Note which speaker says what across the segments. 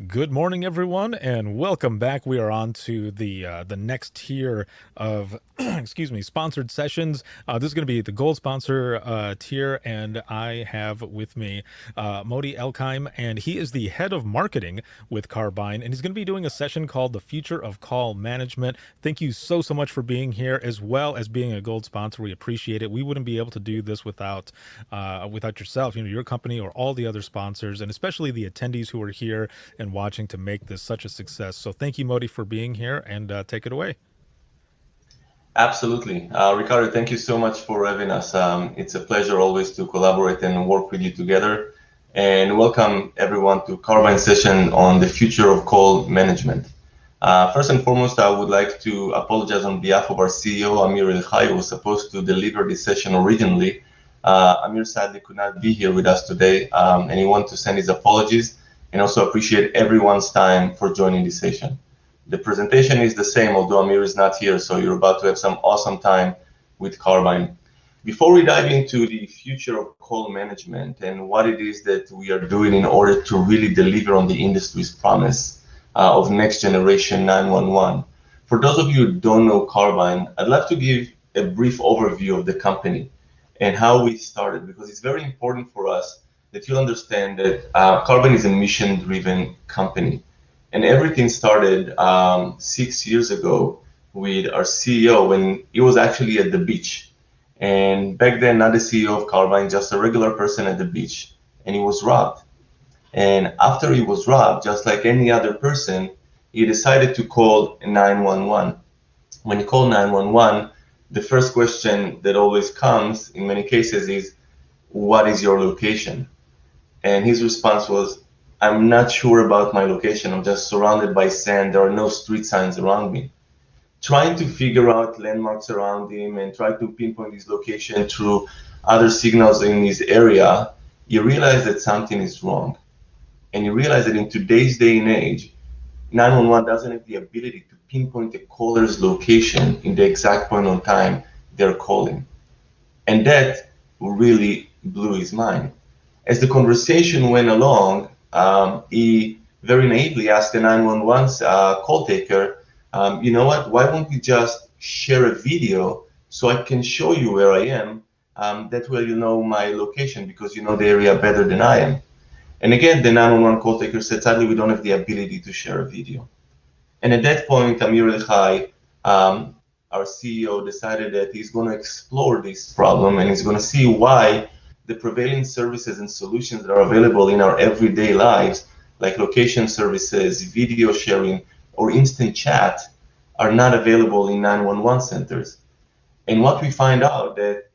Speaker 1: Good morning, everyone, and welcome back. We are on to the next tier of excuse me, sponsored sessions. This is going to be the gold sponsor tier, and I have with me Moti Elkaim, and he is the head of marketing with Carbyne, and he's going to be doing a session called "The Future of Call Management." Thank you so much for being here, as well as being a gold sponsor. We appreciate it. We wouldn't be able to do this without yourself, your company, or all the other sponsors, and especially the attendees who are here and watching to make this such a success. So thank you, Moti, for being here, and take it away.
Speaker 2: Absolutely. Ricardo, thank you so much for having us. It's a pleasure always to collaborate and work with you together. And welcome everyone to Carbyne session on the future of call management. First and foremost, I would like to apologize on behalf of our CEO, Amir Elichai, who was supposed to deliver this session originally. Amir sadly could not be here with us today, and he wanted to send his apologies and also appreciate everyone's time for joining this session. The presentation is the same, although Amir is not here, so you're about to have some awesome time with Carbyne. Before we dive into the future of call management and what it is that we are doing in order to really deliver on the industry's promise of next generation 911, for those of you who don't know Carbyne, I'd love to give a brief overview of the company and how we started, because it's very important for us that you understand that Carbyne is a mission-driven company. And everything started 6 years ago with our CEO when he was actually at the beach. And back then, not the CEO of Carbyne, just a regular person at the beach. And he was robbed. And after he was robbed, just like any other person, he decided to call 911. When you call 911, the first question that always comes in many cases is, what is your location? And his response was, I'm not sure about my location. I'm just surrounded by sand. There are no street signs around me. Trying to figure out landmarks around him and try to pinpoint his location through other signals in his area, you realize that something is wrong. And you realize that in today's day and age, 911 doesn't have the ability to pinpoint the caller's location in the exact point on time they're calling. And that really blew his mind. As the conversation went along, he very naively asked the 911 call taker, you know what, why won't we just share a video so I can show you where I am? That way you know my location because you know the area better than I am. And again, the 911 call taker said, sadly, we don't have the ability to share a video. And at that point, Amir Elichai, our CEO, decided that he's going to explore this problem and he's going to see why the prevailing services and solutions that are available in our everyday lives, like location services, video sharing, or instant chat, are not available in 911 centers. And what we find out that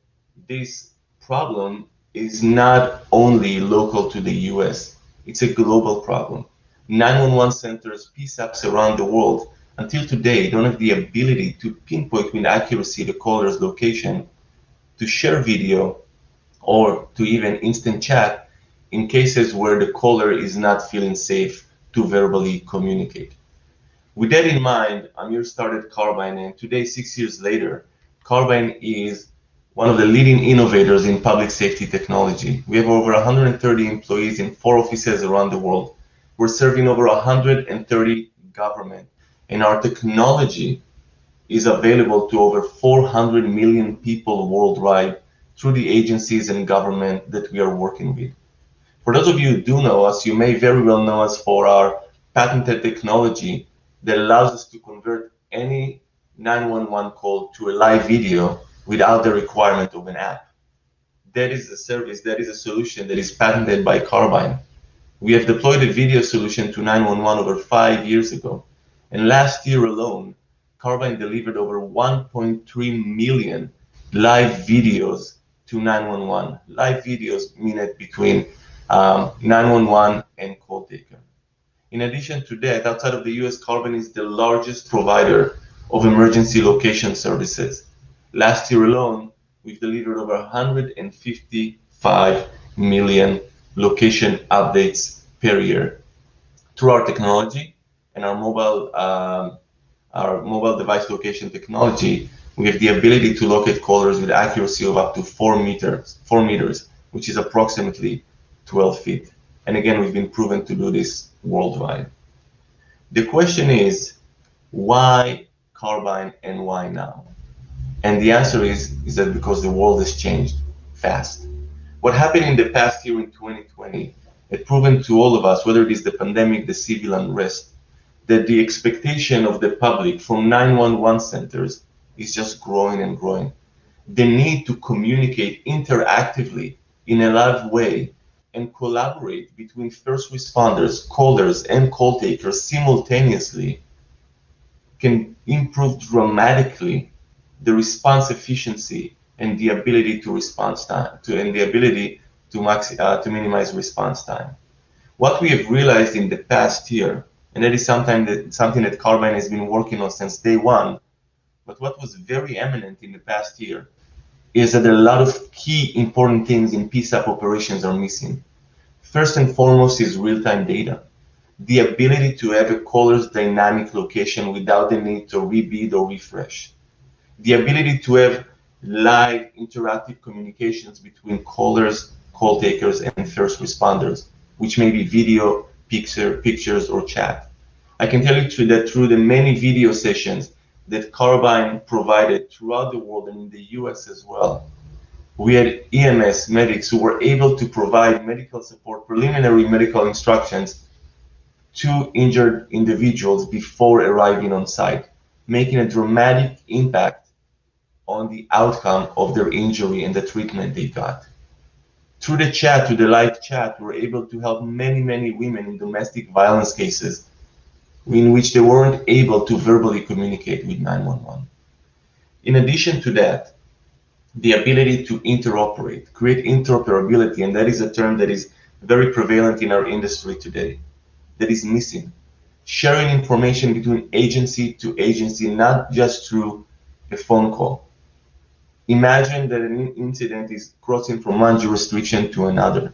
Speaker 2: this problem is not only local to the US, it's a global problem. 911 centers, PSAPs around the world, until today, don't have the ability to pinpoint with accuracy the caller's location, to share video, or to even instant chat in cases where the caller is not feeling safe to verbally communicate. With that in mind, Amir started Carbyne, and today, 6 years later, Carbyne is one of the leading innovators in public safety technology. We have over 130 employees in 4 offices around the world. We're serving over 130 government, and our technology is available to over 400 million people worldwide through the agencies and government that we are working with. For those of you who do know us, you may very well know us for our patented technology that allows us to convert any 911 call to a live video without the requirement of an app. That is a service, that is a solution that is patented by Carbyne. We have deployed a video solution to 911 over 5 years ago. And last year alone, Carbyne delivered over 1.3 million live videos to 911. Live videos mean it between 911 and call taker. In addition to that, outside of the US, Carbyne is the largest provider of emergency location services. Last year alone, we've delivered over 155 million location updates per year. Through our technology and our mobile device location technology, we have the ability to locate callers with accuracy of up to 4 meters, which is approximately 12 feet. And again, we've been proven to do this worldwide. The question is, why Carbyne and why now? And the answer is that because the world has changed fast. What happened in the past year in 2020 had proven to all of us, whether it is the pandemic, the civil unrest, that the expectation of the public from 911 centers is just growing and growing. The need to communicate interactively in a live way and collaborate between first responders, callers, and call takers simultaneously can improve dramatically the response efficiency and the ability to response time and the ability to minimize response time. What we have realized in the past year, and that is something that Carbyne has been working on since day one, but what was very eminent in the past year is that a lot of key important things in PSAP operations are missing. First and foremost is real-time data. The ability to have a caller's dynamic location without the need to rebid or refresh. The ability to have live interactive communications between callers, call takers, and first responders, which may be video, pictures, or chat. I can tell you that through the many video sessions that Carbyne provided throughout the world and in the US as well, we had EMS medics who were able to provide medical support, preliminary medical instructions to injured individuals before arriving on site, making a dramatic impact on the outcome of their injury and the treatment they got. Through the chat, through the live chat, we were able to help many, many women in domestic violence cases in which they weren't able to verbally communicate with 911. In addition to that, the ability to interoperate, create interoperability, and that is a term that is very prevalent in our industry today, that is missing. Sharing information between agency to agency, not just through a phone call. Imagine that an incident is crossing from one jurisdiction to another.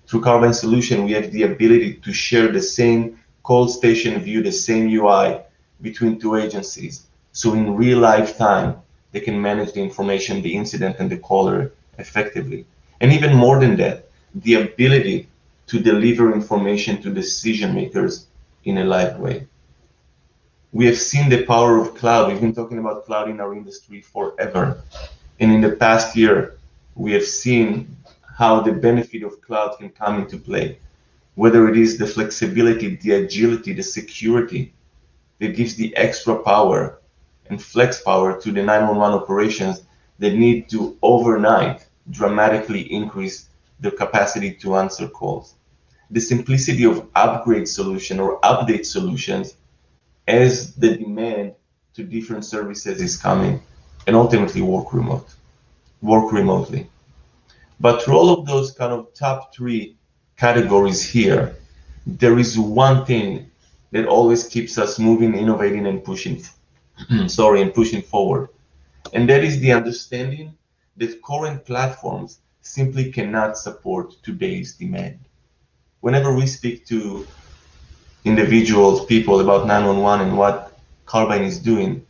Speaker 2: Through Carbyne Solution, we have the ability to share the same call station view, the same UI between two agencies. So in real life time, they can manage the information, the incident, and the caller effectively. And even more than that, the ability to deliver information to decision makers in a live way. We have seen the power of cloud. We've been talking about cloud in our industry forever. And in the past year, we have seen how the benefit of cloud can come into play, whether it is the flexibility, the agility, the security that gives the extra power and flex power to the 911 operations that need to overnight dramatically increase their capacity to answer calls. The simplicity of upgrade solution or update solutions as the demand to different services is coming, and ultimately work remotely. But through all of those kind of top three categories here, there is one thing that always keeps us moving, innovating, and pushing and pushing forward. And that is the understanding that current platforms simply cannot support today's demand. Whenever we speak to individuals, people about 911 and what Carbyne is doing,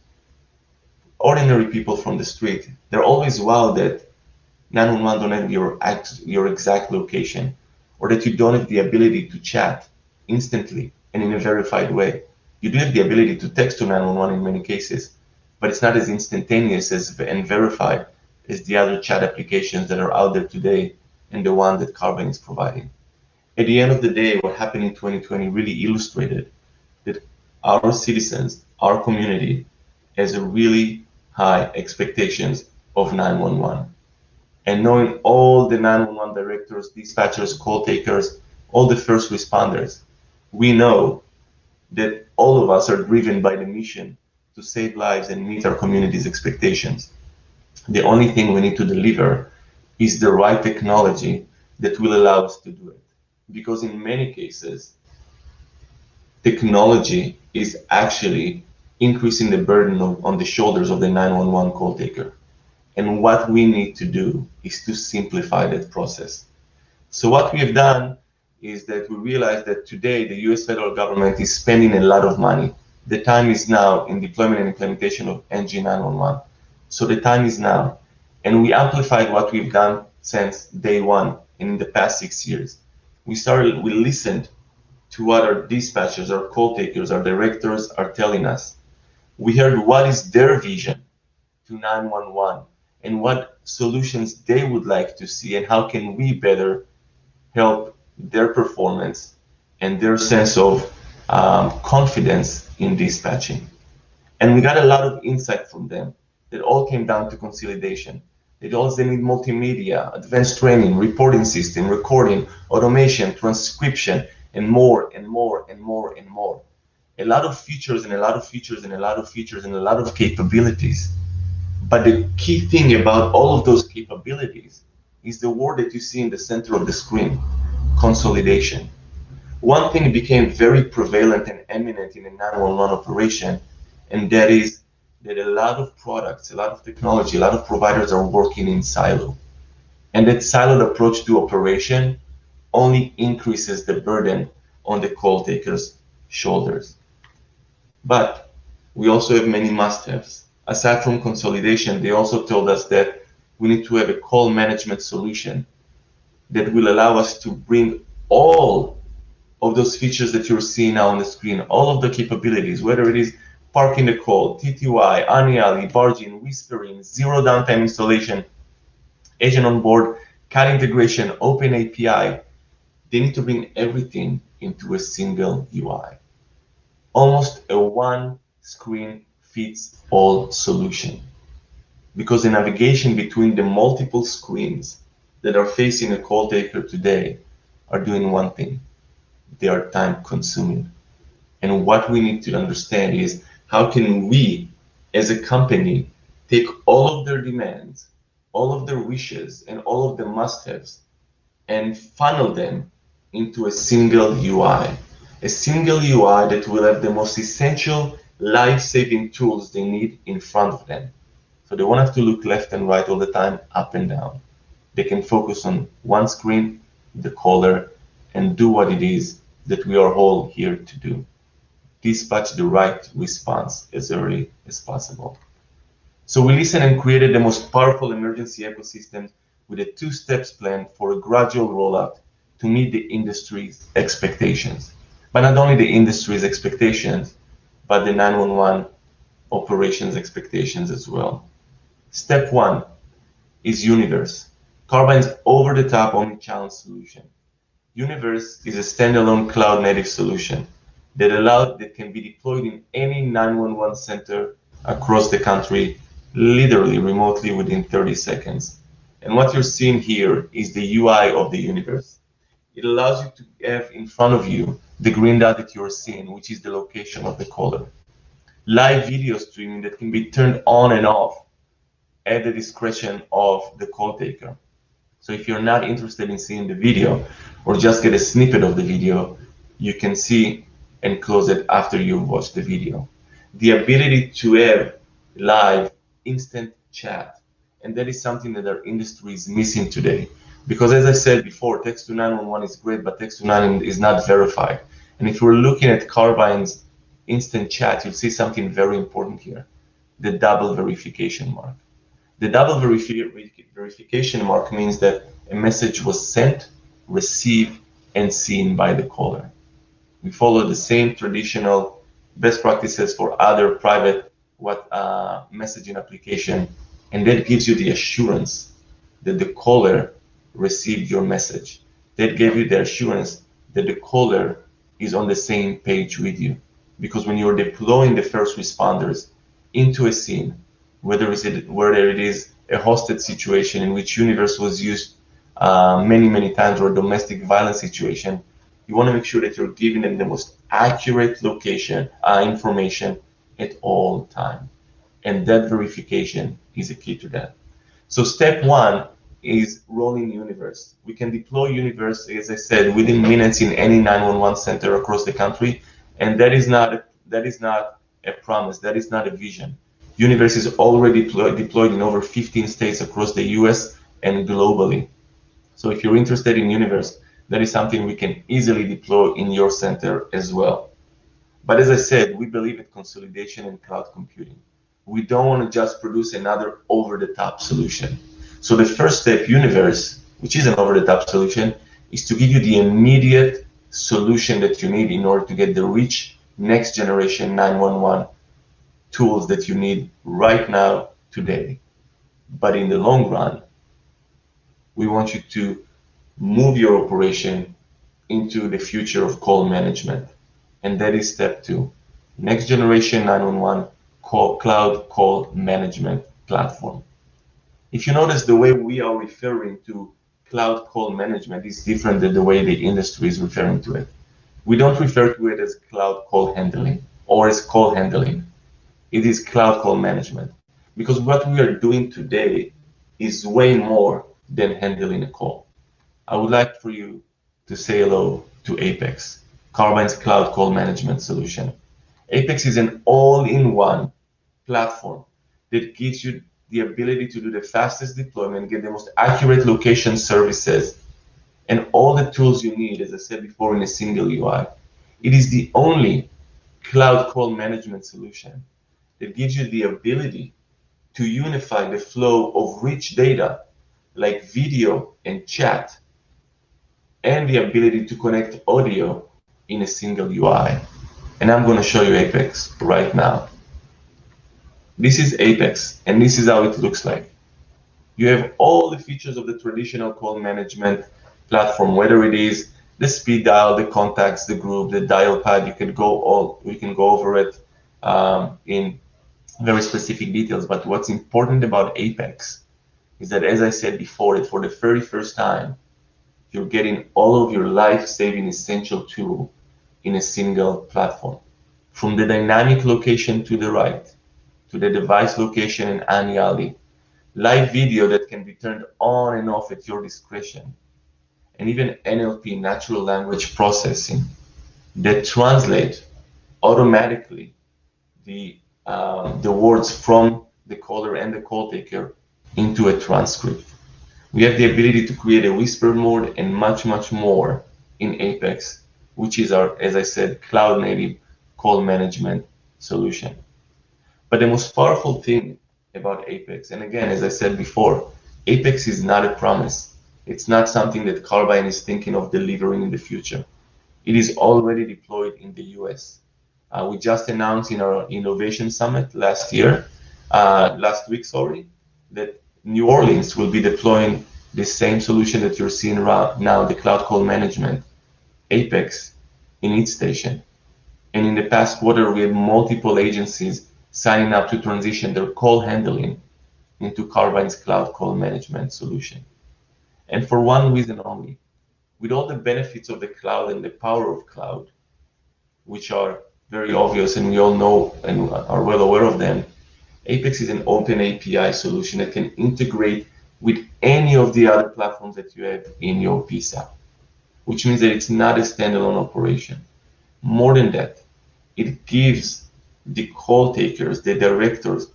Speaker 2: ordinary people from the street, they're always wowed that 911 don't have your exact location, or that you don't have the ability to chat instantly and in a verified way. You do have the ability to text to 911 in many cases, but it's not as instantaneous and verified as the other chat applications that are out there today and the one that Carbyne is providing. At the end of the day, what happened in 2020 really illustrated that our citizens, our community, has a really high expectations of 911. And knowing all the 911 directors, dispatchers, call takers, all the first responders, we know that all of us are driven by the mission to save lives and meet our community's expectations. The only thing we need to deliver is the right technology that will allow us to do it. Because in many cases, technology is actually increasing the burden on the shoulders of the 911 call taker. And what we need to do is to simplify that process. So what we have done is that we realize that today the US federal government is spending a lot of money. The time is now in deployment and implementation of NG911. So the time is now. And we amplified what we've done since day one in the past 6 years. We listened to what our dispatchers, our call takers, our directors are telling us. We heard what is their vision to 911 and what solutions they would like to see and how can we better help their performance and their sense of confidence in dispatching. And we got a lot of insight from them. It all came down to consolidation. It also need multimedia, advanced training, reporting system, recording, automation, transcription, and more and more and more and more. A lot of features and a lot of features and a lot of features and a lot of capabilities. But the key thing about all of those capabilities is the word that you see in the center of the screen, consolidation. One thing became very prevalent and eminent in a 911 operation, and that is that a lot of products, a lot of technology, a lot of providers are working in silo. And that siloed approach to operation only increases the burden on the call taker's shoulders. But we also have many must-haves. Aside from consolidation, they also told us that we need to have a call management solution that will allow us to bring all of those features that you're seeing now on the screen, all of the capabilities, whether it is parking the call, TTY, Aniali, barging, whispering, zero downtime installation, agent on board, CAD integration, open API, they need to bring everything into a single UI. Almost a one screen fits all solution. Because the navigation between the multiple screens that are facing a call taker today are doing one thing. They are time consuming. And what we need to understand is how can we as a company take all of their demands, all of their wishes, and all of the must-haves and funnel them into a single UI. A single UI that will have the most essential life-saving tools they need in front of them. So they won't have to look left and right all the time, up and down. They can focus on one screen, the caller, and do what it is that we are all here to do. Dispatch the right response as early as possible. So we listened and created the most powerful emergency ecosystem with a two-step plan for a gradual rollout to meet the industry's expectations. But not only the industry's expectations, but the 911 operations expectations as well. Step one is Universe, Carbyne's over-the-top omnichannel solution. Universe is a standalone cloud-native solution that can be deployed in any 911 center across the country, literally remotely within 30 seconds. And what you're seeing here is the UI of the Universe. It allows you to have in front of you the green dot that you're seeing, which is the location of the caller. Live video streaming that can be turned on and off at the discretion of the call taker. So if you're not interested in seeing the video or just get a snippet of the video, you can see and close it after you've watched the video. The ability to have live instant chat, and that is something that our industry is missing today. Because as I said before, text to 911 is great, but text to 911 is not verified. And if we're looking at Carbyne's instant chat, you'll see something very important here, the double verification mark. The double verification mark means that a message was sent, received, and seen by the caller. We follow the same traditional best practices for other private messaging application, and that gives you the assurance that the caller received your message. That gave you the assurance that the caller is on the same page with you. Because when you're deploying the first responders into a scene, whether it is a hosted situation in which Universe was used many times, or a domestic violence situation, you want to make sure that you're giving them the most accurate location information at all time. And that verification is a key to that. So step one is rolling Universe. We can deploy Universe, as I said, within minutes in any 911 center across the country. And that is not a promise, that is not a vision. Universe is already deployed in over 15 states across the US and globally. So if you're interested in Universe, that is something we can easily deploy in your center as well. But as I said, we believe in consolidation and cloud computing. We don't want to just produce another over-the-top solution. So the first step, Universe, which is an over-the-top solution, is to give you the immediate solution that you need in order to get the rich next generation 911 tools that you need right now, today. But in the long run, we want you to move your operation into the future of call management. And that is step 2, next generation 911 cloud call management platform. If you notice, the way we are referring to cloud call management is different than the way the industry is referring to it. We don't refer to it as cloud call handling or as call handling. It is cloud call management, because what we are doing today is way more than handling a call. I would like for you to say hello to Apex, Carbyne's cloud call management solution. Apex is an all-in-one platform that gives you the ability to do the fastest deployment, get the most accurate location services, and all the tools you need, as I said before, in a single UI. It is the only cloud call management solution that gives you the ability to unify the flow of rich data like video and chat, and the ability to connect audio in a single UI. And I'm going to show you Apex right now. This is Apex, and this is how it looks like. You have all the features of the traditional call management platform, whether it is the speed dial, the contacts, the group, the dial pad. We can go over it in very specific details. But what's important about Apex is that, as I said before, that for the very first time, you're getting all of your life-saving essential tool in a single platform. From the dynamic location to the right, to the device location and annually, live video that can be turned on and off at your discretion, and even NLP, natural language processing, that translate automatically the words from the caller and the call taker into a transcript. We have the ability to create a whisper mode and much, much more in Apex, which is our, as I said, cloud native call management solution. But the most powerful thing about Apex, and again, as I said before, Apex is not a promise. It's not something that Carbyne is thinking of delivering in the future. It is already deployed in the US. We just announced in our innovation summit last week, that New Orleans will be deploying the same solution that you're seeing now, the cloud call management, Apex, in its station. And in the past quarter, we had multiple agencies signing up to transition their call handling into Carbyne's cloud call management solution. And for one reason only, with all the benefits of the cloud and the power of cloud, which are very obvious and we all know and are well aware of them, Apex is an open API solution that can integrate with any of the other platforms that you have in your PSAP, which means that it's not a standalone operation. More than that, it gives the call takers, the directors,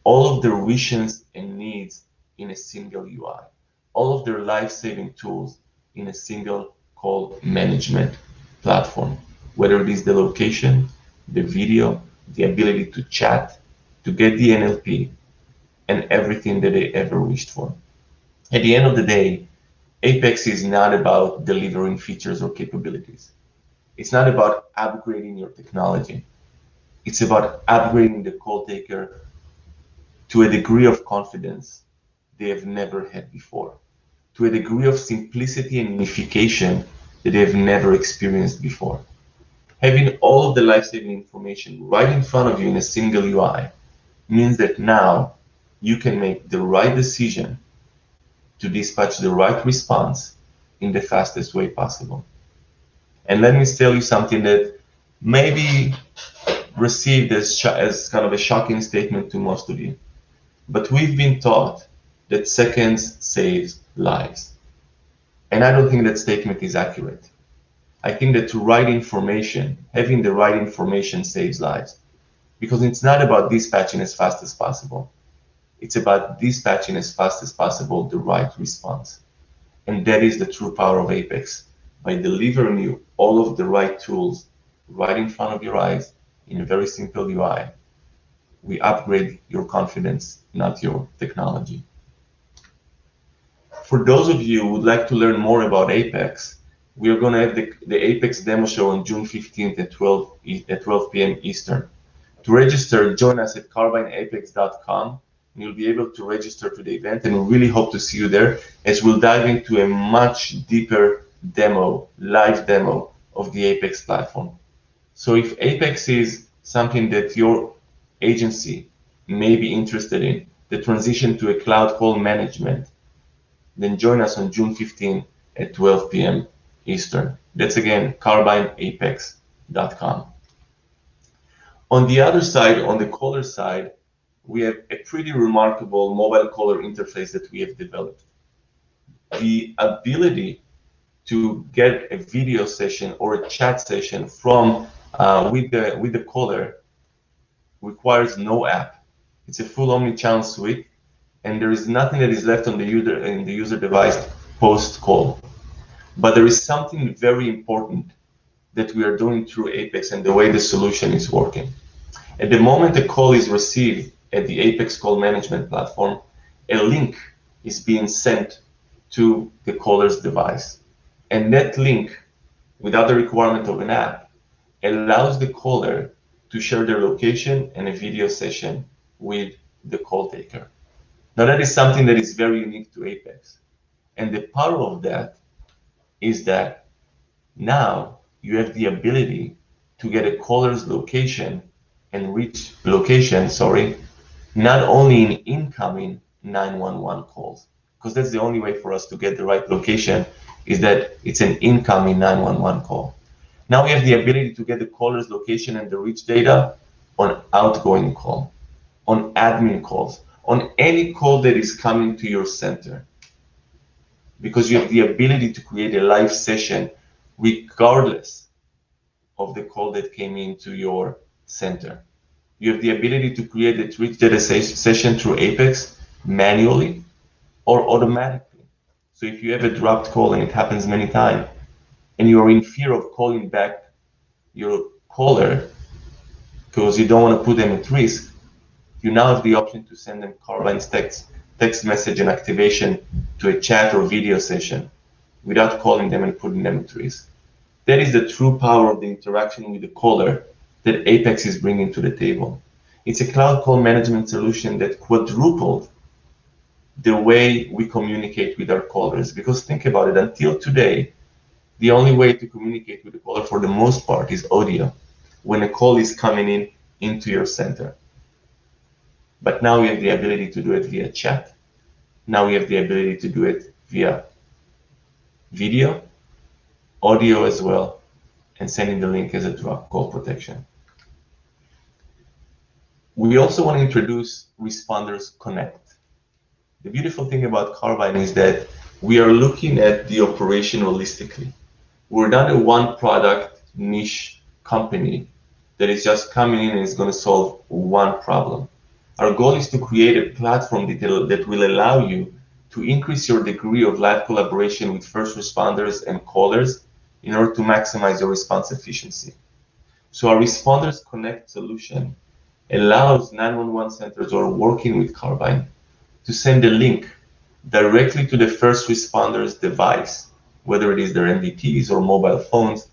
Speaker 2: all of their wishes and needs in a single UI, all of their life-saving tools in a single call management platform, whether it is the location, the video, the ability to chat, to get the NLP, and everything that they ever wished for. At the end of the day, Apex is not about delivering features or capabilities. It's not about upgrading your technology. It's about upgrading the call taker to a degree of confidence they have never had before, to a degree of simplicity and unification that they have never experienced before. Having all of the life-saving information right in front of you in a single UI means that now you can make the right decision to dispatch the right response in the fastest way possible. And let me tell you something that maybe received as kind of a shocking statement to most of you. But we've been taught that seconds saves lives. And I don't think that statement is accurate. I think that having the right information saves lives. Because it's not about dispatching as fast as possible. It's about dispatching as fast as possible the right response. And that is the true power of Apex. By delivering you all of the right tools right in front of your eyes in a very simple UI, we upgrade your confidence, not your technology. For those of you who would like to learn more about Apex, we are going to have the Apex demo show on June 15th at 12 p.m. Eastern. To register, join us at carbyneapex.com. You'll be able to register to the event, and we really hope to see you there as we'll dive into a much deeper demo, live demo of the Apex platform. So if Apex is something that your agency may be interested in, the transition to a cloud call management, then join us on June 15 at 12 p.m. Eastern. That's again, carbyneapex.com. On the other side, on the caller side, we have a pretty remarkable mobile caller interface that we have developed. The ability to get a video session or a chat session from with the caller requires no app. It's a full omni-channel suite, and there is nothing that is left on the user device post call. But there is something very important that we are doing through Apex and the way the solution is working. At the moment a call is received at the Apex call management platform, a link is being sent to the caller's device. And that link, without the requirement of an app, allows the caller to share their location and a video session with the call taker. Now that is something that is very unique to Apex. And the power of that is that now you have the ability to get a caller's location and reach location, not only in incoming 911 calls, because that's the only way for us to get the right location, is that it's an incoming 911 call. Now we have the ability to get the caller's location and the reach data on outgoing call, on admin calls, on any call that is coming to your center, because you have the ability to create a live session regardless of the call that came into your center. You have the ability to create a rich data session through Apex manually or automatically. So if you have a dropped call, and it happens many times, and you are in fear of calling back your caller because you don't want to put them at risk, you now have the option to send them Carbyne's text message and activation to a chat or video session without calling them and putting them at risk. That is the true power of the interaction with the caller that Apex is bringing to the table. It's a cloud call management solution that quadrupled the way we communicate with our callers. Because think about it, until today, the only way to communicate with the caller for the most part is audio when a call is coming into your center. But now we have the ability to do it via chat. Now we have the ability to do it via video, audio as well, and sending the link as a drop call protection. We also want to introduce Responders Connect. The beautiful thing about Carbyne is that we are looking at the operation holistically. We're not a one product niche company that is just coming in and is going to solve one problem. Our goal is to create a platform that will allow you to increase your degree of live collaboration with first responders and callers in order to maximize your response efficiency. So our Responders Connect solution allows 911 centers who are working with Carbyne to send a link directly to the first responder's device, whether it is their MVPs or mobile phones.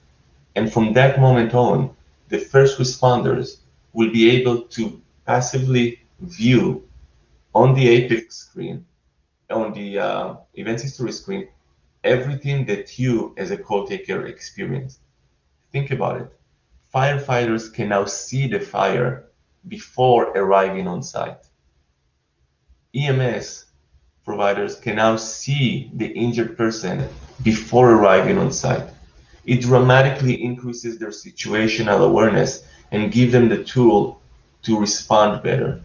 Speaker 2: And from that moment on, the first responders will be able to passively view on the Apex screen, on the event history screen, everything that you as a call taker experienced. Think about it. Firefighters can now see the fire before arriving on site. EMS providers can now see the injured person before arriving on site. It dramatically increases their situational awareness and gives them the tool to respond better.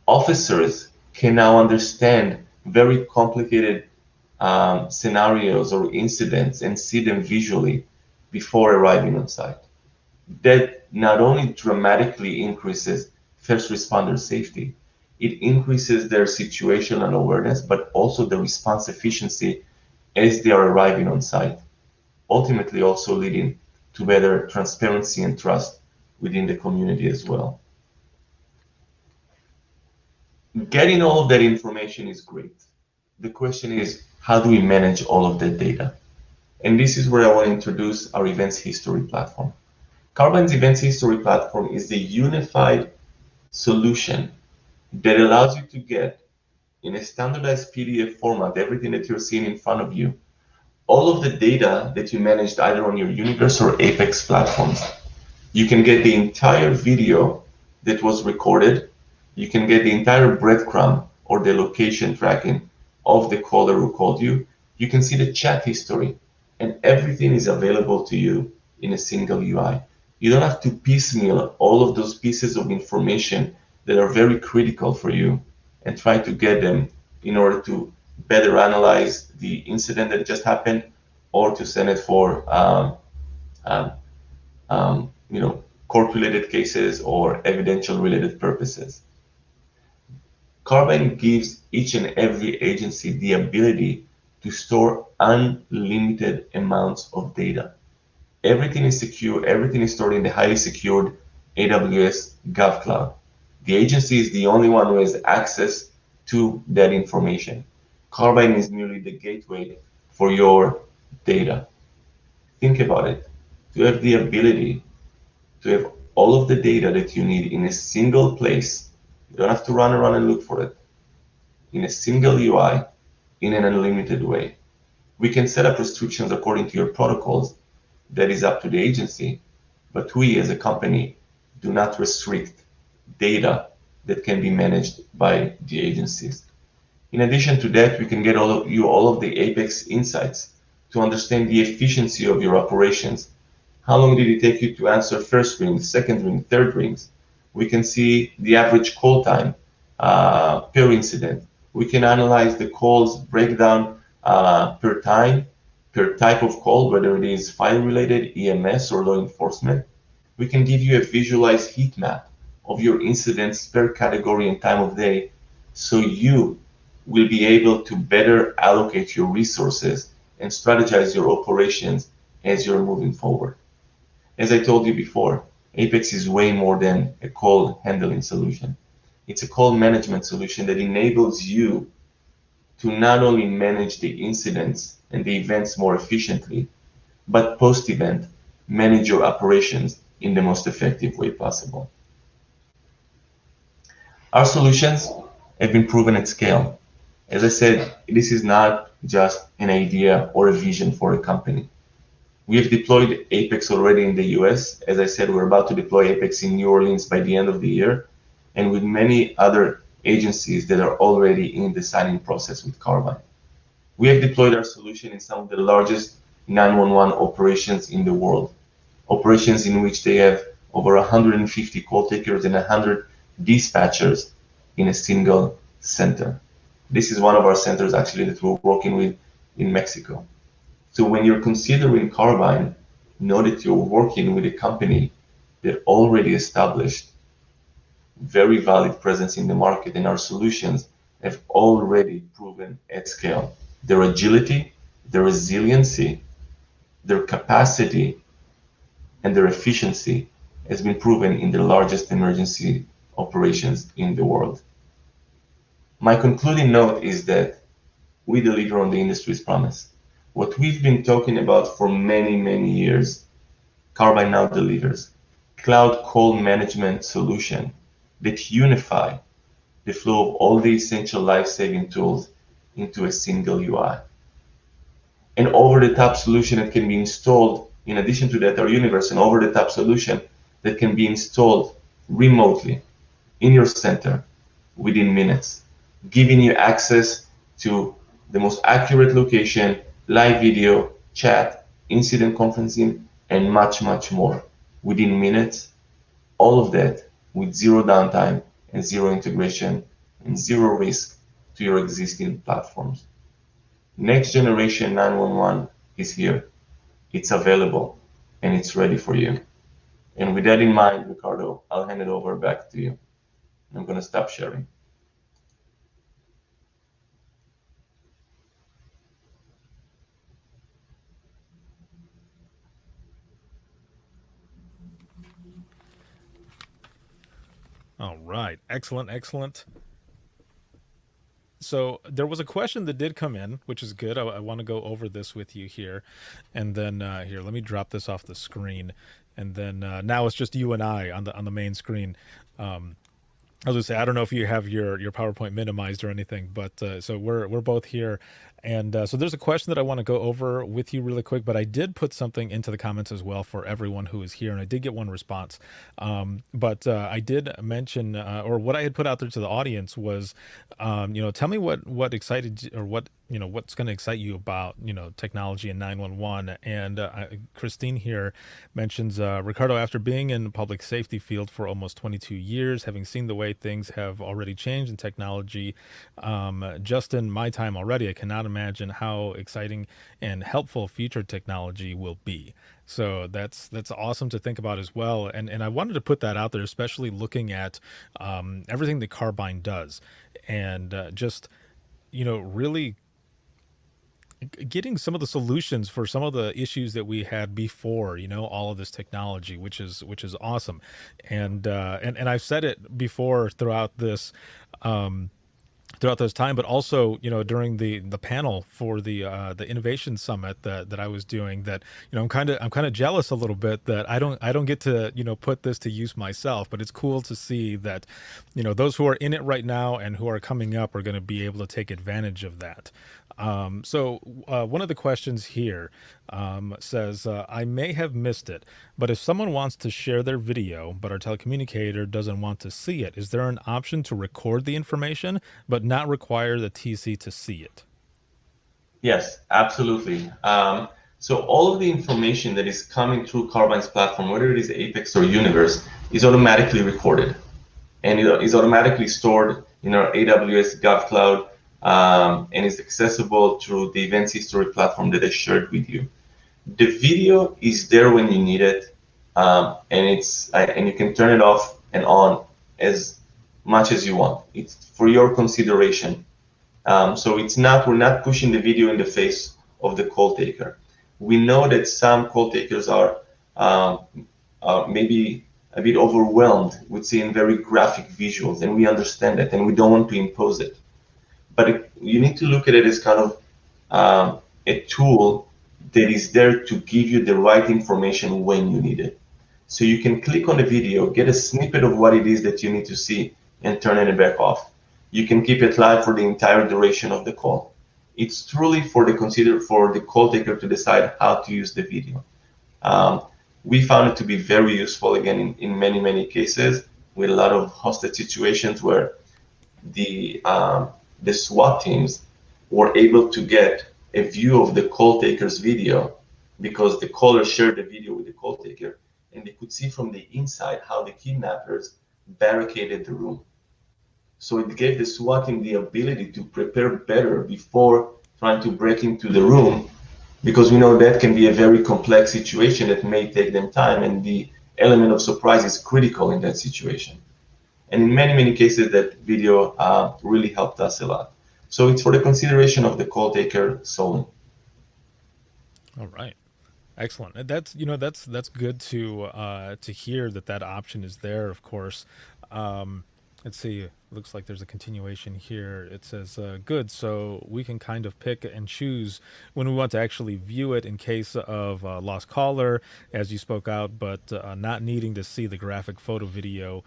Speaker 2: Officers can now understand very complicated scenarios or incidents and see them visually before arriving on site. That not only dramatically increases first responder safety, it increases their situational awareness, but also the response efficiency as they are arriving on site, ultimately also leading to better transparency and trust within the community as well. Getting all of that information is great. The question is, how do we manage all of that data? And this is where I want to introduce our events history platform. Carbyne's events history platform is the unified solution that allows you to get in a standardized PDF format everything that you're seeing in front of you, all of the data that you managed either on your Universe or Apex platforms. You can get the entire video that was recorded. You can get the entire breadcrumb or the location tracking of the caller who called you. You can see the chat history, and everything is available to you in a single UI. You don't have to piecemeal all of those pieces of information that are very critical for you and try to get them in order to better analyze the incident that just happened or to send it for um, court-related cases or evidential-related purposes. Carbyne gives each and every agency the ability to store unlimited amounts of data. Everything is secure, everything is stored in the highly secured AWS GovCloud. The agency is the only one who has access to that information. Carbyne is merely the gateway for your data. Think about it. To have the ability to have all of the data that you need in a single place. You don't have to run around and look for it. In a single UI, in an unlimited way. We can set up restrictions according to your protocols. That is up to the agency. But we as a company do not restrict data that can be managed by the agencies. In addition to that, we can get all of the Apex insights to understand the efficiency of your operations. How long did it take you to answer first ring, second ring, third rings? We can see the average call time per incident. We can analyze the calls breakdown per time, per type of call, whether it is file related, EMS, or law enforcement. We can give you a visualized heat map of your incidents per category and time of day so you will be able to better allocate your resources and strategize your operations as you're moving forward. As I told you before, Apex is way more than a call handling solution. It's a call management solution that enables you to not only manage the incidents and the events more efficiently, but post-event, manage your operations in the most effective way possible. Our solutions have been proven at scale. As I said, this is not just an idea or a vision for a company. We have deployed Apex already in the US. As I said, we're about to deploy Apex in New Orleans by the end of the year, and with many other agencies that are already in the signing process with Carbyne. We have deployed our solution in some of the largest 911 operations in the world, operations in which they have over 150 call takers and 100 dispatchers in a single center. This is one of our centers actually that we're working with in Mexico. So when you're considering Carbyne, know that you're working with a company that already established very valid presence in the market, and our solutions have already proven at scale. Their agility, their resiliency, their capacity, and their efficiency has been proven in the largest emergency operations in the world. My concluding note is that we deliver on the industry's promise. What we've been talking about for many, many years, Carbyne now delivers. Cloud call management solution that unify the flow of all the essential life-saving tools into a single UI. An over-the-top solution that can be installed, in addition to that, our Universe, an over-the-top solution that can be installed remotely in your center within minutes, giving you access to the most accurate location, live video, chat, incident conferencing, and much, much more within minutes. All of that with zero downtime and zero integration and zero risk to your existing platforms. Next generation 911 is here. It's available and it's ready for you. And with that in mind, Ricardo, I'll hand it over back to you. I'm going to stop sharing.
Speaker 1: All right. Excellent. Excellent. So there was a question that did come in, which is good. I want to go over this with you here, and then here, let me drop this off the screen, and then now it's just you and I on the main screen. I was gonna say I don't know if you have your PowerPoint minimized or anything, but so we're both here, and so there's a question that I want to go over with you really quick. But I did put something into the comments as well for everyone who is here, and I did get one response. But I did mention, or what I had put out there to the audience was, tell me what excited or what what's going to excite you about technology in 911. And Christine here mentions, Ricardo, after being in the public safety field for almost 22 years, having seen the way things have already changed in technology, just in my time already, I cannot imagine how exciting and helpful future technology will be. So that's awesome to think about as well. And I wanted to put that out there, especially looking at everything that Carbyne does, and just really getting some of the solutions for some of the issues that we had before, all of this technology, which is awesome. And I've said it before throughout this time, but also during the panel for the innovation summit that I was doing, that I'm kind of jealous a little bit that I don't get to put this to use myself. But it's cool to see that those who are in it right now and who are coming up are going to be able to take advantage of that. So one of the questions here says, I may have missed it, but if someone wants to share their video, but our telecommunicator doesn't want to see it, is there an option to record the information, but not require the TC to see it?
Speaker 2: Yes, absolutely. So all of the information that is coming through Carbyne's platform, whether it is Apex or Universe, is automatically recorded, and it is automatically stored in our AWS GovCloud, and is accessible through the events history platform that I shared with you. The video is there when you need it, and you can turn it off and on as much as you want. It's for your consideration. So we're not pushing the video in the face of the call taker. We know that some call takers are maybe a bit overwhelmed with seeing very graphic visuals, and we understand that, and we don't want to impose it. But you need to look at it as kind of a tool that is there to give you the right information when you need it. So you can click on the video, get a snippet of what it is that you need to see, and turn it back off. You can keep it live for the entire duration of the call. It's truly for the call taker to decide how to use the video. We found it to be very useful, again, in many, many cases, with a lot of hostage situations where the SWAT teams were able to get a view of the call taker's video because the caller shared the video with the call taker, and they could see from the inside how the kidnappers barricaded the room. So it gave the SWAT team the ability to prepare better before trying to break into the room, because we know that can be a very complex situation that may take them time, and the element of surprise is critical in that situation. And in many, many cases, that video really helped us a lot. So it's for the consideration of the call taker solely.
Speaker 1: All right. Excellent. And that's good to hear that option is there, of course. Let's see. Looks like there's a continuation here. It says, good. So we can kind of pick and choose when we want to actually view it in case of lost caller, as you spoke out, but not needing to see the graphic photo video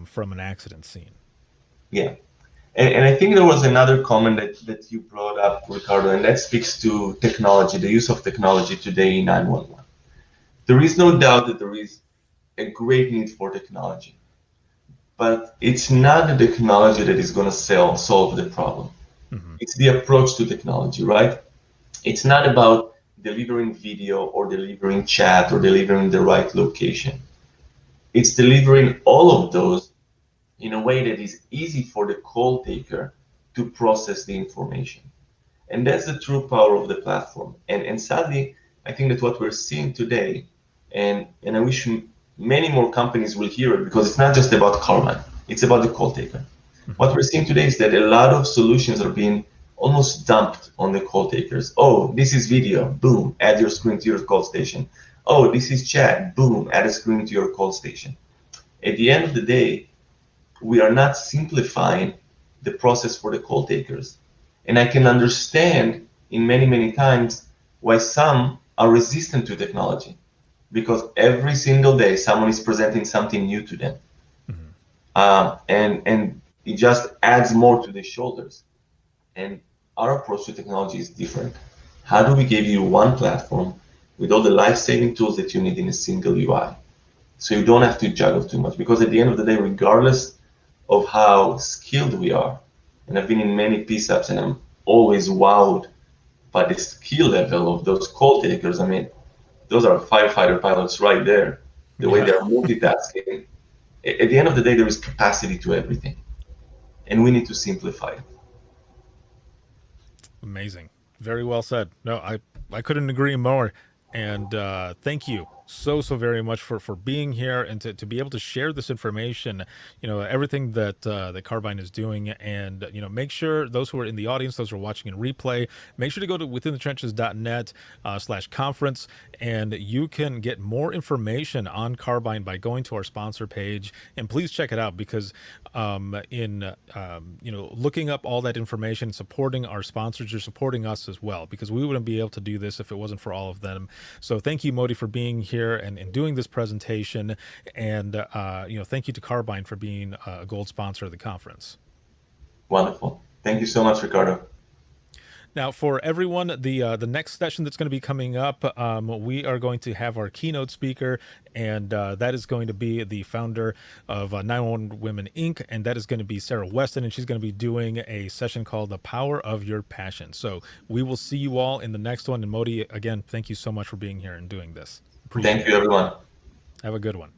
Speaker 1: from an accident scene.
Speaker 2: Yeah. And I think there was another comment that you brought up, Ricardo, and that speaks to technology, the use of technology today in 911. There is no doubt that there is a great need for technology, but it's not the technology that is going to solve the problem. Mm-hmm. It's the approach to technology, right? It's not about delivering video or delivering chat or delivering the right location. It's delivering all of those in a way that is easy for the call taker to process the information. And that's the true power of the platform. And sadly, I think that what we're seeing today, and I wish many more companies will hear it, because it's not just about Carbyne, it's about the call taker. Mm-hmm. What we're seeing today is that a lot of solutions are being almost dumped on the call takers. Oh, this is video, boom, add your screen to your call station. Oh, this is chat, boom, add a screen to your call station. At the end of the day, we are not simplifying the process for the call takers. And I can understand in many, many times why some are resistant to technology, because every single day someone is presenting something new to them.
Speaker 1: Mhm.
Speaker 2: And it just adds more to their shoulders. And our approach to technology is different. How do we give you one platform with all the life-saving tools that you need in a single UI? So you don't have to juggle too much, because at the end of the day, regardless of how skilled we are, and I've been in many PSAPs and I'm always wowed by the skill level of those call takers. I mean, those are firefighter pilots right there, the way
Speaker 1: Yeah.
Speaker 2: they're multitasking. At the end of the day, there is capacity to everything, and we need to simplify it.
Speaker 1: Amazing. Very well said. No, I couldn't agree more. And thank you so very much for being here and to be able to share this information. Everything that Carbyne is doing, and make sure those who are in the audience, those who are watching in replay, make sure to go to withinthetrenches.net /conference, and you can get more information on Carbyne by going to our sponsor page. And please check it out, because in looking up all that information, supporting our sponsors, you're supporting us as well, because we wouldn't be able to do this if it wasn't for all of them. So thank you, Moti, for being here and doing this presentation, and thank you to Carbyne for being a gold sponsor of the conference.
Speaker 2: Wonderful. Thank you so much, Ricardo.
Speaker 1: Now, for everyone, the next session that's going to be coming up, we are going to have our keynote speaker, and that is going to be the founder of 911 Women Inc., and that is going to be Sarah Weston, and she's going to be doing a session called The Power of Your Passion. So we will see you all in the next one. And Moti, again, thank you so much for being here and doing this. Appreciate
Speaker 2: Thank you,
Speaker 1: it.
Speaker 2: everyone.
Speaker 1: Have a good one.